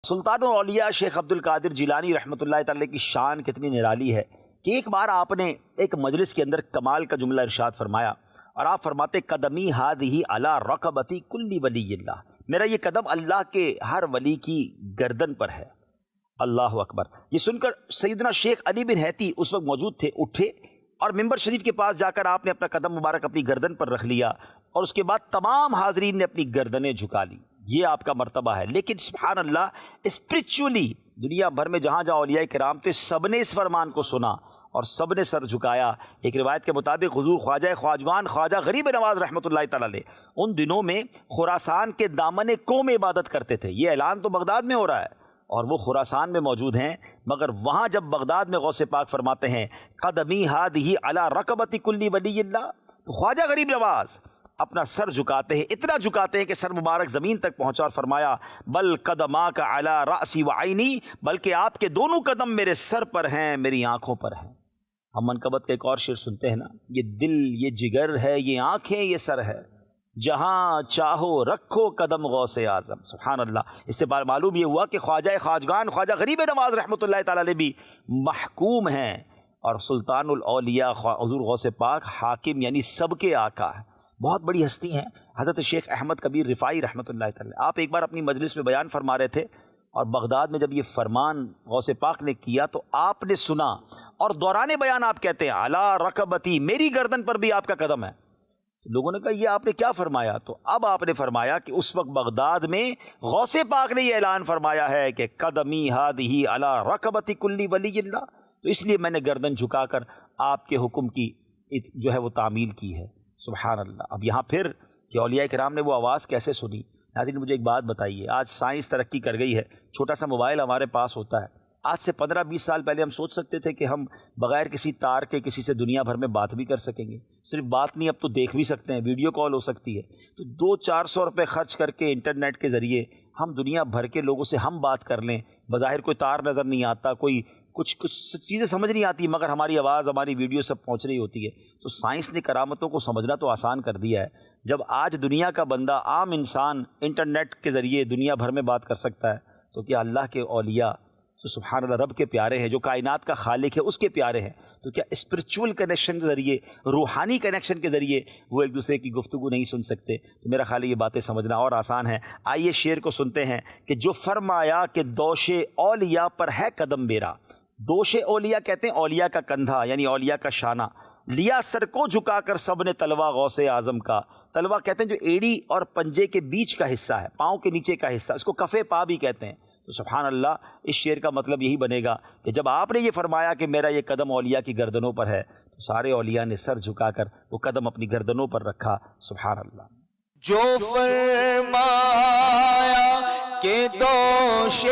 سلطان الاولیاء شیخ عبد القادر جیلانی رحمۃ اللہ تعالی کی شان کتنی نرالی ہے کہ ایک بار آپ نے ایک مجلس کے اندر کمال کا جملہ ارشاد فرمایا، اور آپ فرماتے قدمی ہادھی علی رقبتی کل ولی اللہ، میرا یہ قدم اللہ کے ہر ولی کی گردن پر ہے۔ اللہ اکبر۔ یہ سن کر سیدنا شیخ علی بن حیتی اس وقت موجود تھے، اٹھے اور ممبر شریف کے پاس جا کر آپ نے اپنا قدم مبارک اپنی گردن پر رکھ لیا، اور اس کے بعد تمام حاضرین نے اپنی گردنیں جھکا لی۔ یہ آپ کا مرتبہ ہے۔ لیکن سبحان اللہ، اسپرچولی دنیا بھر میں جہاں جہاں اولیاء کرام تھے سب نے اس فرمان کو سنا اور سب نے سر جھکایا۔ ایک روایت کے مطابق حضور خواجہ خواجگان خواجہ غریب نواز رحمۃ اللہ تعالی علیہ ان دنوں میں خراسان کے دامن قوم عبادت کرتے تھے۔ یہ اعلان تو بغداد میں ہو رہا ہے اور وہ خراسان میں موجود ہیں، مگر وہاں جب بغداد میں غوث پاک فرماتے ہیں قدمی ہادھی علی رقبتی کل ولی اللہ، تو خواجہ غریب نواز اپنا سر جھکاتے ہیں، اتنا جھکاتے ہیں کہ سر مبارک زمین تک پہنچا، اور فرمایا بل قدماک علی رأسی وعینی، بلکہ آپ کے دونوں قدم میرے سر پر ہیں، میری آنکھوں پر ہیں۔ ہم منقبت کا ایک اور شعر سنتے ہیں نا، یہ دل یہ جگر ہے، یہ آنکھیں یہ سر ہے، جہاں چاہو رکھو قدم غوث اعظم۔ سبحان اللہ۔ اس سے معلوم یہ ہوا کہ خواجہ خواجگان خواجہ غریب نواز رحمۃ اللہ تعالی علیہ بھی محکوم ہیں، اور سلطان الاولیاء حضور غوث پاک حاکم یعنی سب کے آقا ہیں۔ بہت بڑی ہستی ہیں حضرت شیخ احمد کبیر رفاعی رحمۃ اللہ تعالی۔ آپ ایک بار اپنی مجلس میں بیان فرما رہے تھے، اور بغداد میں جب یہ فرمان غوث پاک نے کیا تو آپ نے سنا، اور دوران بیان آپ کہتے ہیں علی رقبتی، میری گردن پر بھی آپ کا قدم ہے۔ لوگوں نے کہا یہ آپ نے کیا فرمایا؟ تو اب آپ نے فرمایا کہ اس وقت بغداد میں غوث پاک نے یہ اعلان فرمایا ہے کہ قدمی ہادھی علی رقبتی کل ولی اللہ، تو اس لیے میں نے گردن جھکا کر آپ کے حکم کی جو ہے وہ تعمیل کی ہے۔ سبحان اللہ۔ اب یہاں پھر کہ اولیاء کرام نے وہ آواز کیسے سنی؟ ناظرین مجھے ایک بات بتائیے، آج سائنس ترقی کر گئی ہے، چھوٹا سا موبائل ہمارے پاس ہوتا ہے۔ آج سے 15-20 سال پہلے ہم سوچ سکتے تھے کہ ہم بغیر کسی تار کے کسی سے دنیا بھر میں بات بھی کر سکیں گے؟ صرف بات نہیں، اب تو دیکھ بھی سکتے ہیں، ویڈیو کال ہو سکتی ہے۔ تو 200-400 روپے خرچ کر کے انٹرنیٹ کے ذریعے ہم دنیا بھر کے لوگوں سے ہم بات کر لیں، بظاہر کوئی تار نظر نہیں آتا، کوئی کچھ چیزیں سمجھ نہیں آتی، مگر ہماری آواز ہماری ویڈیو سب پہنچ رہی ہوتی ہے۔ تو سائنس نے کرامتوں کو سمجھنا تو آسان کر دیا ہے۔ جب آج دنیا کا بندہ، عام انسان انٹرنیٹ کے ذریعے دنیا بھر میں بات کر سکتا ہے، تو کیا اللہ کے اولیاء تو سبحان اللہ رب کے پیارے ہیں، جو کائنات کا خالق ہے اس کے پیارے ہیں، تو کیا اسپرچول کنیکشن کے ذریعے، روحانی کنیکشن کے ذریعے وہ ایک دوسرے کی گفتگو نہیں سن سکتے؟ تو میرا خیال ہے یہ باتیں سمجھنا اور آسان ہے۔ آئیے شعر کو سنتے ہیں کہ جو فرمایا کہ دوش اولیاء پر ہے قدم میرا۔ دوش اولیاء کہتے ہیں اولیاء کا کندھا، یعنی اولیاء کا شانہ، لیا سر کو جھکا کر سب نے تلوا غوث اعظم کا۔ تلوا کہتے ہیں جو ایڑی اور پنجے کے بیچ کا حصہ ہے، پاؤں کے نیچے کا حصہ، اس کو کفے پا بھی کہتے ہیں۔ تو سبحان اللہ، اس شعر کا مطلب یہی بنے گا کہ جب آپ نے یہ فرمایا کہ میرا یہ قدم اولیاء کی گردنوں پر ہے، تو سارے اولیاء نے سر جھکا کر وہ قدم اپنی گردنوں پر رکھا۔ سبحان اللہ۔ جو فرمایا کہ دوش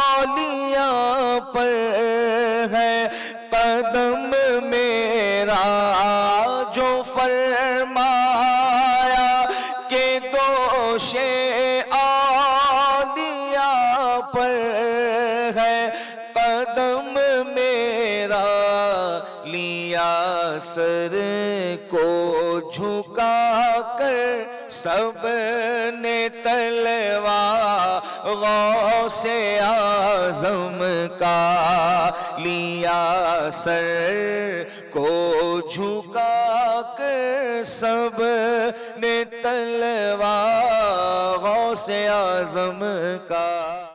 اولیاء پر ہے قدم میرا، جو فرمایا کہ دوش اولیاء پر ہے قدم میرا، لیا سر کو جھکا کر سب نے تلوا غوث اعظم کا، لیا سر کو جھکا کر سب نے تلوا غوث اعظم کا۔